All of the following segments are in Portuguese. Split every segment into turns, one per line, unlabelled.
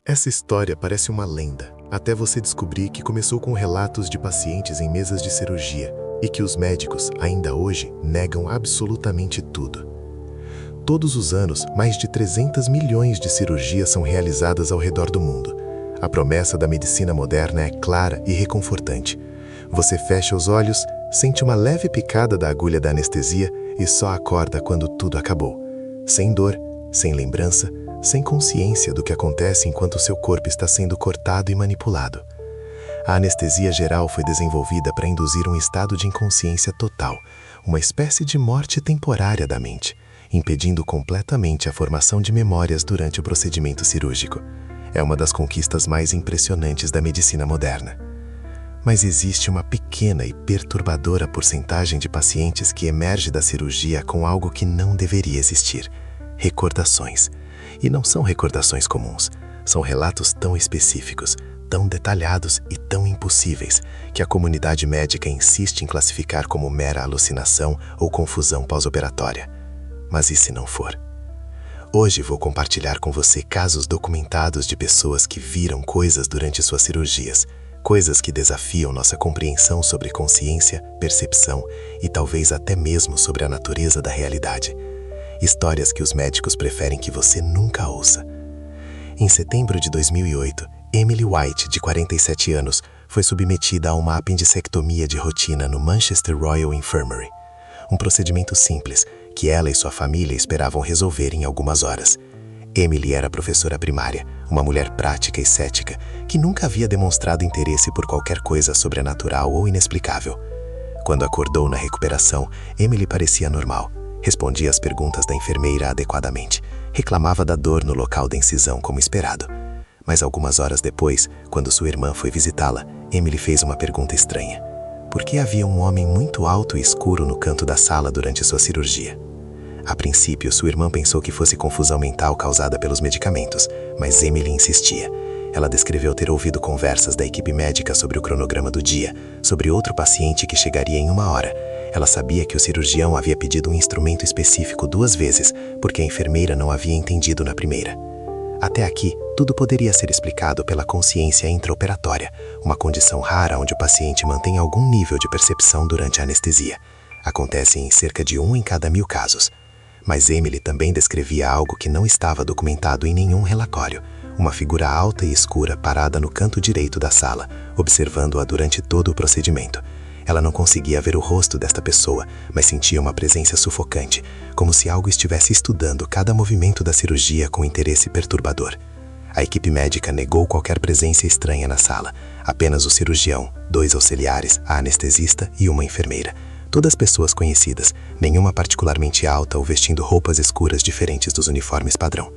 Essa história parece uma lenda, até você descobrir que começou com relatos de pacientes em mesas de cirurgia e que os médicos, ainda hoje, negam absolutamente tudo. Todos os anos, mais de 300 milhões de cirurgias são realizadas ao redor do mundo. A promessa da medicina moderna é clara e reconfortante. Você fecha os olhos, sente uma leve picada da agulha da anestesia e só acorda quando tudo acabou. Sem dor, sem lembrança, sem consciência do que acontece enquanto seu corpo está sendo cortado e manipulado. A anestesia geral foi desenvolvida para induzir um estado de inconsciência total, uma espécie de morte temporária da mente, impedindo completamente a formação de memórias durante o procedimento cirúrgico. É uma das conquistas mais impressionantes da medicina moderna. Mas existe uma pequena e perturbadora porcentagem de pacientes que emerge da cirurgia com algo que não deveria existir: recordações. E não são recordações comuns, são relatos tão específicos, tão detalhados e tão impossíveis que a comunidade médica insiste em classificar como mera alucinação ou confusão pós-operatória. Mas e se não for? Hoje vou compartilhar com você casos documentados de pessoas que viram coisas durante suas cirurgias, coisas que desafiam nossa compreensão sobre consciência, percepção e talvez até mesmo sobre a natureza da realidade. Histórias que os médicos preferem que você nunca ouça. Em setembro de 2008, Emily White, de 47 anos, foi submetida a uma apendicectomia de rotina no Manchester Royal Infirmary. Um procedimento simples, que ela e sua família esperavam resolver em algumas horas. Emily era professora primária, uma mulher prática e cética, que nunca havia demonstrado interesse por qualquer coisa sobrenatural ou inexplicável. Quando acordou na recuperação, Emily parecia normal. Respondia às perguntas da enfermeira adequadamente, reclamava da dor no local da incisão como esperado. Mas algumas horas depois, quando sua irmã foi visitá-la, Emily fez uma pergunta estranha. Por que havia um homem muito alto e escuro no canto da sala durante sua cirurgia? A princípio, sua irmã pensou que fosse confusão mental causada pelos medicamentos, mas Emily insistia. Ela descreveu ter ouvido conversas da equipe médica sobre o cronograma do dia, sobre outro paciente que chegaria em 1 hora. Ela sabia que o cirurgião havia pedido um instrumento específico 2 vezes, porque a enfermeira não havia entendido na primeira. Até aqui, tudo poderia ser explicado pela consciência intraoperatória, uma condição rara onde o paciente mantém algum nível de percepção durante a anestesia. Acontece em cerca de 1 em cada 1000 casos. Mas Emily também descrevia algo que não estava documentado em nenhum relatório: uma figura alta e escura parada no canto direito da sala, observando-a durante todo o procedimento. Ela não conseguia ver o rosto desta pessoa, mas sentia uma presença sufocante, como se algo estivesse estudando cada movimento da cirurgia com interesse perturbador. A equipe médica negou qualquer presença estranha na sala, apenas o cirurgião, 2 auxiliares, a anestesista e uma enfermeira. Todas pessoas conhecidas, nenhuma particularmente alta ou vestindo roupas escuras diferentes dos uniformes padrão.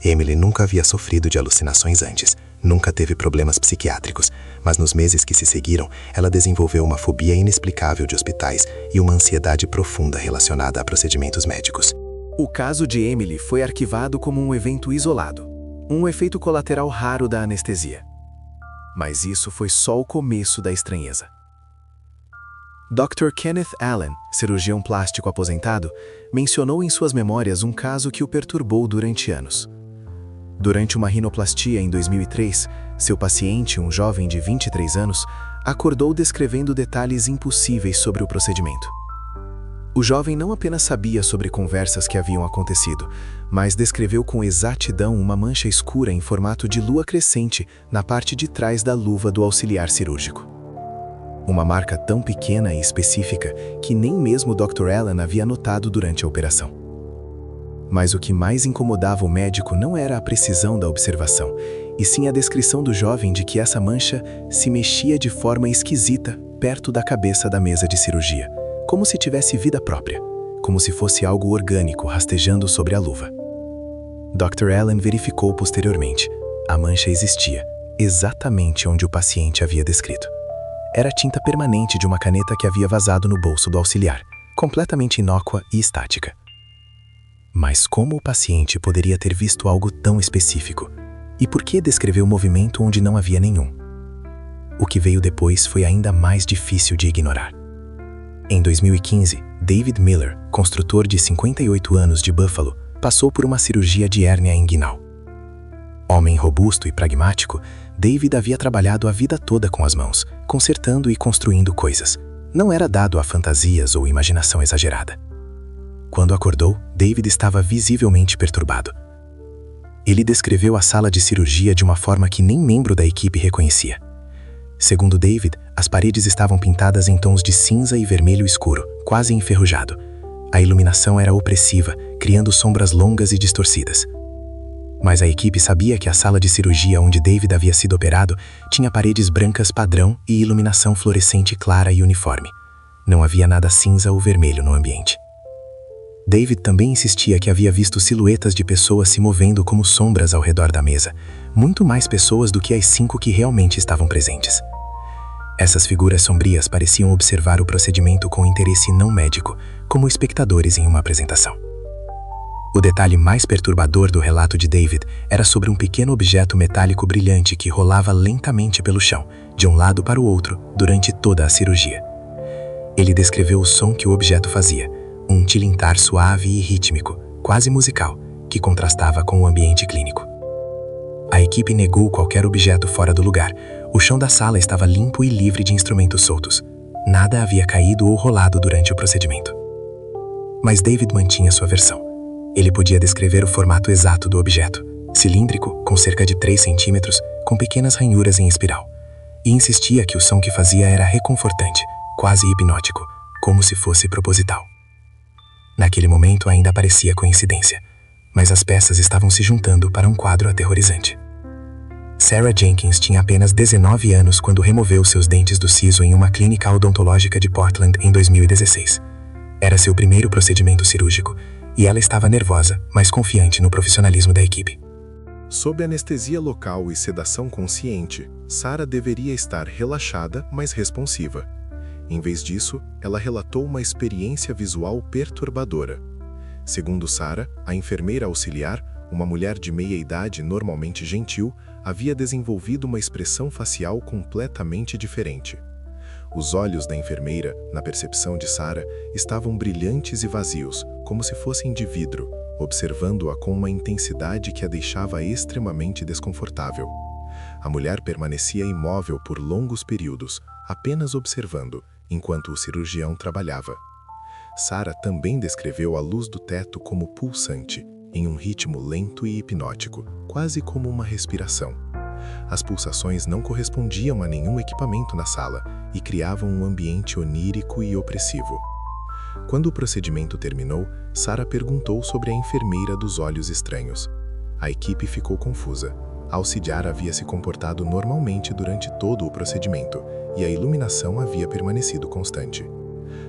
Emily nunca havia sofrido de alucinações antes, nunca teve problemas psiquiátricos, mas nos meses que se seguiram, ela desenvolveu uma fobia inexplicável de hospitais e uma ansiedade profunda relacionada a procedimentos médicos.
O caso de Emily foi arquivado como um evento isolado, um efeito colateral raro da anestesia. Mas isso foi só o começo da estranheza. Dr. Kenneth Allen, cirurgião plástico aposentado, mencionou em suas memórias um caso que o perturbou durante anos. Durante uma rinoplastia em 2003, seu paciente, um jovem de 23 anos, acordou descrevendo detalhes impossíveis sobre o procedimento. O jovem não apenas sabia sobre conversas que haviam acontecido, mas descreveu com exatidão uma mancha escura em formato de lua crescente na parte de trás da luva do auxiliar cirúrgico. Uma marca tão pequena e específica que nem mesmo o Dr. Allen havia notado durante a operação. Mas o que mais incomodava o médico não era a precisão da observação, e sim a descrição do jovem de que essa mancha se mexia de forma esquisita perto da cabeça da mesa de cirurgia, como se tivesse vida própria, como se fosse algo orgânico rastejando sobre a luva. Dr. Allen verificou posteriormente. A mancha existia, exatamente onde o paciente havia descrito. Era a tinta permanente de uma caneta que havia vazado no bolso do auxiliar, completamente inócua e estática. Mas como o paciente poderia ter visto algo tão específico? E por que descreveu o movimento onde não havia nenhum? O que veio depois foi ainda mais difícil de ignorar. Em 2015, David Miller, construtor de 58 anos de Buffalo, passou por uma cirurgia de hérnia inguinal. Homem robusto e pragmático, David havia trabalhado a vida toda com as mãos, consertando e construindo coisas. Não era dado a fantasias ou imaginação exagerada. Quando acordou, David estava visivelmente perturbado. Ele descreveu a sala de cirurgia de uma forma que nem membro da equipe reconhecia. Segundo David, as paredes estavam pintadas em tons de cinza e vermelho escuro, quase enferrujado. A iluminação era opressiva, criando sombras longas e distorcidas. Mas a equipe sabia que a sala de cirurgia onde David havia sido operado tinha paredes brancas padrão e iluminação fluorescente clara e uniforme. Não havia nada cinza ou vermelho no ambiente. David também insistia que havia visto silhuetas de pessoas se movendo como sombras ao redor da mesa, muito mais pessoas do que as 5 que realmente estavam presentes. Essas figuras sombrias pareciam observar o procedimento com interesse não médico, como espectadores em uma apresentação. O detalhe mais perturbador do relato de David era sobre um pequeno objeto metálico brilhante que rolava lentamente pelo chão, de um lado para o outro, durante toda a cirurgia. Ele descreveu o som que o objeto fazia, um tilintar suave e rítmico, quase musical, que contrastava com o ambiente clínico. A equipe negou qualquer objeto fora do lugar. O chão da sala estava limpo e livre de instrumentos soltos. Nada havia caído ou rolado durante o procedimento. Mas David mantinha sua versão. Ele podia descrever o formato exato do objeto, cilíndrico, com cerca de 3 centímetros, com pequenas ranhuras em espiral, e insistia que o som que fazia era reconfortante, quase hipnótico, como se fosse proposital. Naquele momento ainda parecia coincidência, mas as peças estavam se juntando para um quadro aterrorizante. Sarah Jenkins tinha apenas 19 anos quando removeu seus dentes do siso em uma clínica odontológica de Portland em 2016. Era seu primeiro procedimento cirúrgico, e ela estava nervosa, mas confiante no profissionalismo da equipe.
Sob anestesia local e sedação consciente, Sarah deveria estar relaxada, mas responsiva. Em vez disso, ela relatou uma experiência visual perturbadora. Segundo Sarah, a enfermeira auxiliar, uma mulher de meia-idade normalmente gentil, havia desenvolvido uma expressão facial completamente diferente. Os olhos da enfermeira, na percepção de Sarah, estavam brilhantes e vazios, como se fossem de vidro, observando-a com uma intensidade que a deixava extremamente desconfortável. A mulher permanecia imóvel por longos períodos, apenas observando, enquanto o cirurgião trabalhava. Sarah também descreveu a luz do teto como pulsante, em um ritmo lento e hipnótico, quase como uma respiração. As pulsações não correspondiam a nenhum equipamento na sala e criavam um ambiente onírico e opressivo. Quando o procedimento terminou, Sarah perguntou sobre a enfermeira dos olhos estranhos. A equipe ficou confusa. A auxiliar havia se comportado normalmente durante todo o procedimento e a iluminação havia permanecido constante.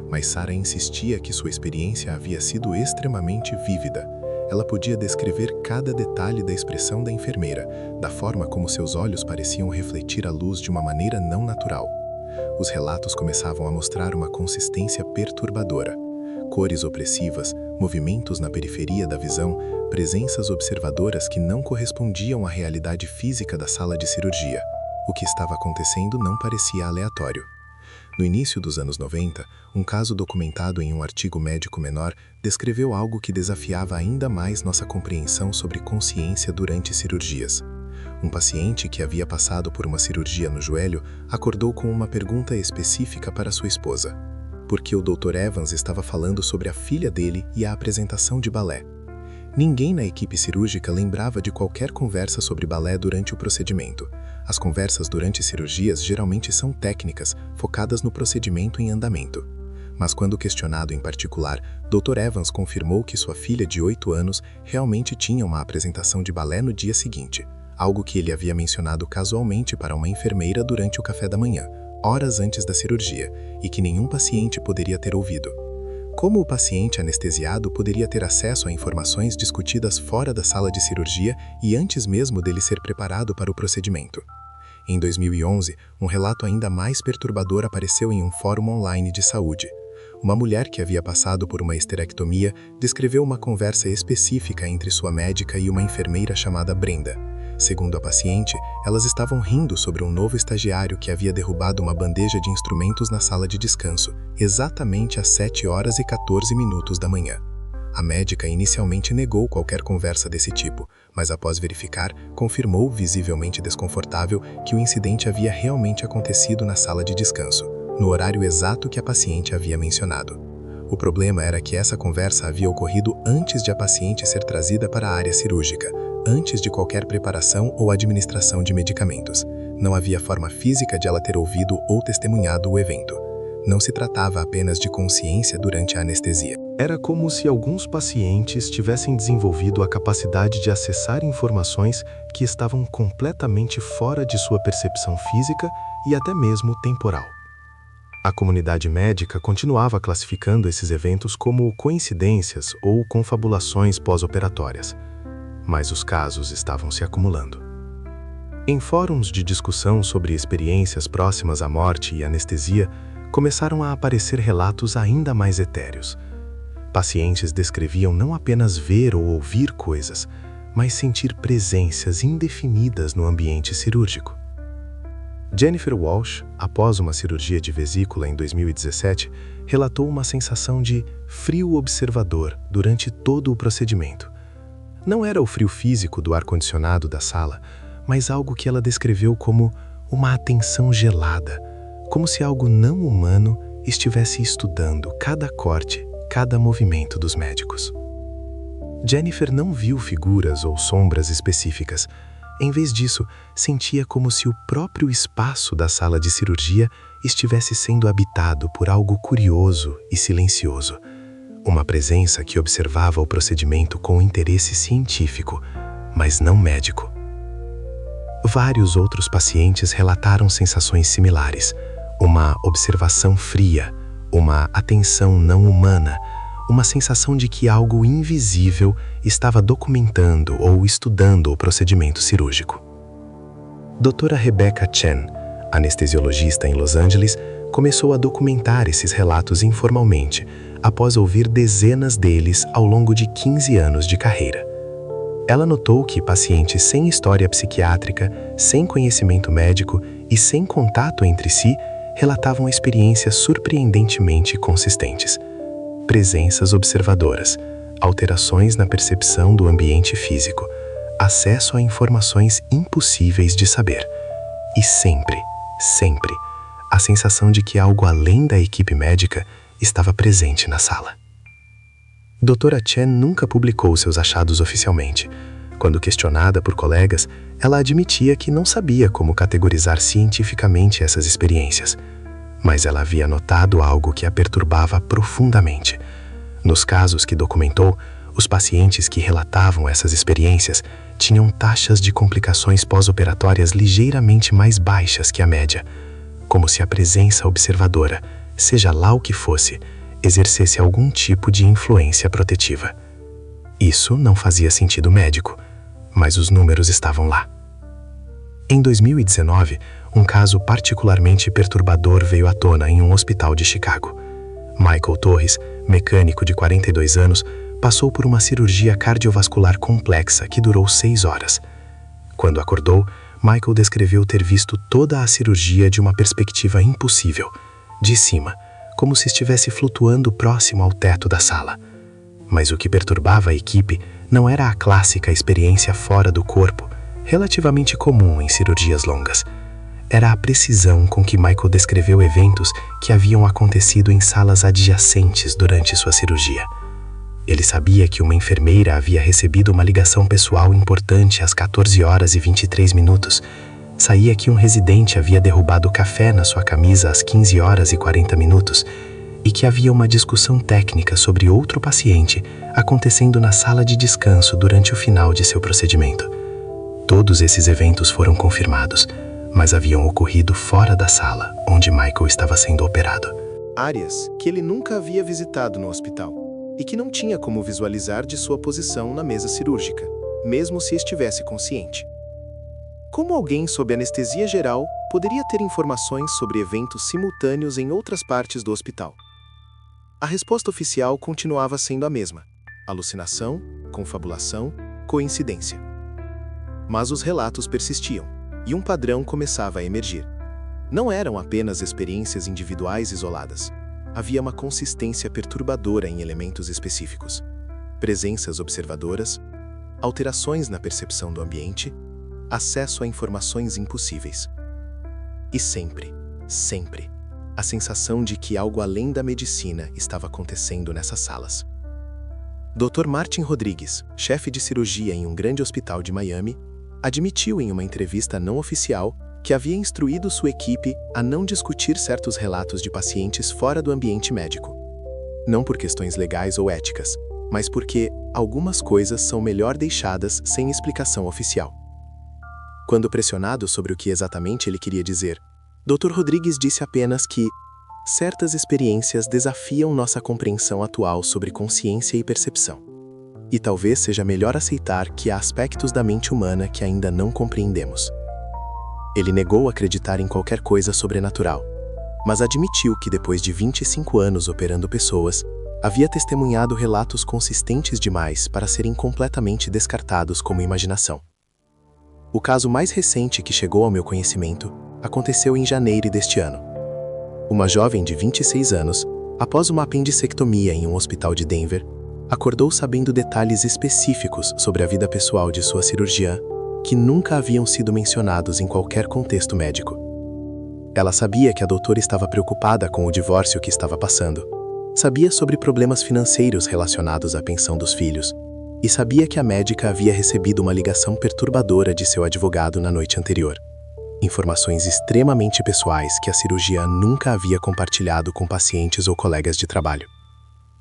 Mas Sarah insistia que sua experiência havia sido extremamente vívida. Ela podia descrever cada detalhe da expressão da enfermeira, da forma como seus olhos pareciam refletir a luz de uma maneira não natural. Os relatos começavam a mostrar uma consistência perturbadora. Cores opressivas, movimentos na periferia da visão, presenças observadoras que não correspondiam à realidade física da sala de cirurgia. O que estava acontecendo não parecia aleatório. No início dos anos 90, um caso documentado em um artigo médico menor descreveu algo que desafiava ainda mais nossa compreensão sobre consciência durante cirurgias. Um paciente que havia passado por uma cirurgia no joelho acordou com uma pergunta específica para sua esposa. Porque o Dr. Evans estava falando sobre a filha dele e a apresentação de balé. Ninguém na equipe cirúrgica lembrava de qualquer conversa sobre balé durante o procedimento. As conversas durante cirurgias geralmente são técnicas, focadas no procedimento em andamento. Mas quando questionado em particular, Dr. Evans confirmou que sua filha de 8 anos realmente tinha uma apresentação de balé no dia seguinte, algo que ele havia mencionado casualmente para uma enfermeira durante o café da manhã, horas antes da cirurgia, e que nenhum paciente poderia ter ouvido. Como o paciente anestesiado poderia ter acesso a informações discutidas fora da sala de cirurgia e antes mesmo dele ser preparado para o procedimento? Em 2011, um relato ainda mais perturbador apareceu em um fórum online de saúde. Uma mulher que havia passado por uma esterectomia descreveu uma conversa específica entre sua médica e uma enfermeira chamada Brenda. Segundo a paciente, elas estavam rindo sobre um novo estagiário que havia derrubado uma bandeja de instrumentos na sala de descanso, exatamente às 7h14 da manhã.
A médica inicialmente negou qualquer conversa desse tipo, mas após verificar, confirmou, visivelmente desconfortável, que o incidente havia realmente acontecido na sala de descanso, no horário exato que a paciente havia mencionado. O problema era que essa conversa havia ocorrido antes de a paciente ser trazida para a área cirúrgica, antes de qualquer preparação ou administração de medicamentos. Não havia forma física de ela ter ouvido ou testemunhado o evento. Não se tratava apenas de consciência durante a anestesia.
Era como se alguns pacientes tivessem desenvolvido a capacidade de acessar informações que estavam completamente fora de sua percepção física e até mesmo temporal. A comunidade médica continuava classificando esses eventos como coincidências ou confabulações pós-operatórias, mas os casos estavam se acumulando. Em fóruns de discussão sobre experiências próximas à morte e anestesia, começaram a aparecer relatos ainda mais etéreos. Pacientes descreviam não apenas ver ou ouvir coisas, mas sentir presenças indefinidas no ambiente cirúrgico. Jennifer Walsh, após uma cirurgia de vesícula em 2017, relatou uma sensação de frio observador durante todo o procedimento. Não era o frio físico do ar-condicionado da sala, mas algo que ela descreveu como uma atenção gelada, como se algo não humano estivesse estudando cada corte, cada movimento dos médicos. Jennifer não viu figuras ou sombras específicas. Em vez disso, sentia como se o próprio espaço da sala de cirurgia estivesse sendo habitado por algo curioso e silencioso. Uma presença que observava o procedimento com interesse científico, mas não médico. Vários outros pacientes relataram sensações similares. Uma observação fria, uma atenção não humana, uma sensação de que algo invisível estava documentando ou estudando o procedimento cirúrgico. Dra. Rebecca Chen, anestesiologista em Los Angeles, começou a documentar esses relatos informalmente, após ouvir dezenas deles ao longo de 15 anos de carreira. Ela notou que pacientes sem história psiquiátrica, sem conhecimento médico e sem contato entre si relatavam experiências surpreendentemente consistentes. Presenças observadoras, alterações na percepção do ambiente físico, acesso a informações impossíveis de saber. E sempre, a sensação de que algo além da equipe médica estava presente na sala. Dra. Chen nunca publicou seus achados oficialmente. Quando questionada por colegas, ela admitia que não sabia como categorizar cientificamente essas experiências. Mas ela havia notado algo que a perturbava profundamente. Nos casos que documentou, os pacientes que relatavam essas experiências tinham taxas de complicações pós-operatórias ligeiramente mais baixas que a média, como se a presença observadora, seja lá o que fosse, exercesse algum tipo de influência protetiva. Isso não fazia sentido médico, mas os números estavam lá. Em 2019, um caso particularmente perturbador veio à tona em um hospital de Chicago. Michael Torres, mecânico de 42 anos, passou por uma cirurgia cardiovascular complexa que durou 6 horas. Quando acordou, Michael descreveu ter visto toda a cirurgia de uma perspectiva impossível, de cima, como se estivesse flutuando próximo ao teto da sala. Mas o que perturbava a equipe não era a clássica experiência fora do corpo, relativamente comum em cirurgias longas. Era a precisão com que Michael descreveu eventos que haviam acontecido em salas adjacentes durante sua cirurgia. Ele sabia que uma enfermeira havia recebido uma ligação pessoal importante às 14 horas e 23 minutos. Sabia que um residente havia derrubado café na sua camisa às 15 horas e 40 minutos e que havia uma discussão técnica sobre outro paciente acontecendo na sala de descanso durante o final de seu procedimento. Todos esses eventos foram confirmados, mas haviam ocorrido fora da sala onde Michael estava sendo operado.
Áreas que ele nunca havia visitado no hospital e que não tinha como visualizar de sua posição na mesa cirúrgica, mesmo se estivesse consciente. Como alguém sob anestesia geral poderia ter informações sobre eventos simultâneos em outras partes do hospital? A resposta oficial continuava sendo a mesma: alucinação, confabulação, coincidência. Mas os relatos persistiam, e um padrão começava a emergir. Não eram apenas experiências individuais isoladas. Havia uma consistência perturbadora em elementos específicos. presenças observadoras, alterações na percepção do ambiente, acesso a informações impossíveis. E sempre, sempre, a sensação de que algo além da medicina estava acontecendo nessas salas. Dr. Martin Rodrigues, chefe de cirurgia em um grande hospital de Miami, admitiu em uma entrevista não oficial que havia instruído sua equipe a não discutir certos relatos de pacientes fora do ambiente médico. Não por questões legais ou éticas, mas porque algumas coisas são melhor deixadas sem explicação oficial. Quando pressionado sobre o que exatamente ele queria dizer, Dr. Rodrigues disse apenas que certas experiências desafiam nossa compreensão atual sobre consciência e percepção. E talvez seja melhor aceitar que há aspectos da mente humana que ainda não compreendemos. Ele negou acreditar em qualquer coisa sobrenatural, mas admitiu que depois de 25 anos operando pessoas, havia testemunhado relatos consistentes demais para serem completamente descartados como imaginação. O caso mais recente que chegou ao meu conhecimento aconteceu em janeiro deste ano. Uma jovem de 26 anos, após uma apendicectomia em um hospital de Denver, acordou sabendo detalhes específicos sobre a vida pessoal de sua cirurgiã que nunca haviam sido mencionados em qualquer contexto médico. Ela sabia que a doutora estava preocupada com o divórcio que estava passando, sabia sobre problemas financeiros relacionados à pensão dos filhos e sabia que a médica havia recebido uma ligação perturbadora de seu advogado na noite anterior. Informações extremamente pessoais que a cirurgiã nunca havia compartilhado com pacientes ou colegas de trabalho.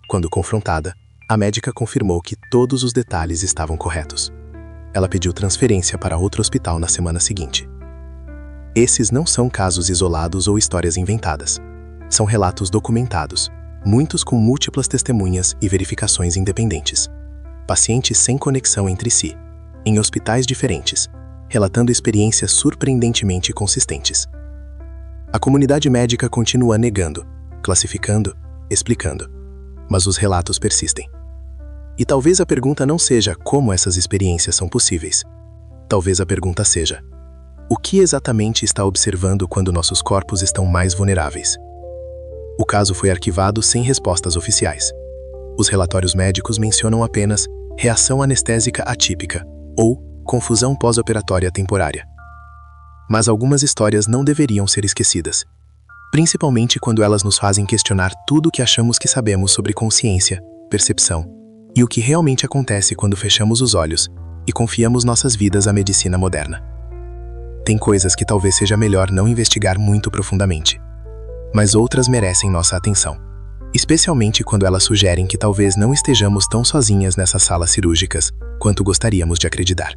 Quando confrontada, a médica confirmou que todos os detalhes estavam corretos. Ela pediu transferência para outro hospital na semana seguinte. Esses não são casos isolados ou histórias inventadas. São relatos documentados, muitos com múltiplas testemunhas e verificações independentes. Pacientes sem conexão entre si, em hospitais diferentes, relatando experiências surpreendentemente consistentes. A comunidade médica continua negando, classificando, explicando, mas os relatos persistem. E talvez a pergunta não seja como essas experiências são possíveis. Talvez a pergunta seja: o que exatamente está observando quando nossos corpos estão mais vulneráveis? O caso foi arquivado sem respostas oficiais. Os relatórios médicos mencionam apenas reação anestésica atípica ou confusão pós-operatória temporária. Mas algumas histórias não deveriam ser esquecidas, principalmente quando elas nos fazem questionar tudo o que achamos que sabemos sobre consciência, percepção e o que realmente acontece quando fechamos os olhos e confiamos nossas vidas à medicina moderna. Tem coisas que talvez seja melhor não investigar muito profundamente, mas outras merecem nossa atenção, especialmente quando elas sugerem que talvez não estejamos tão sozinhas nessas salas cirúrgicas quanto gostaríamos de acreditar.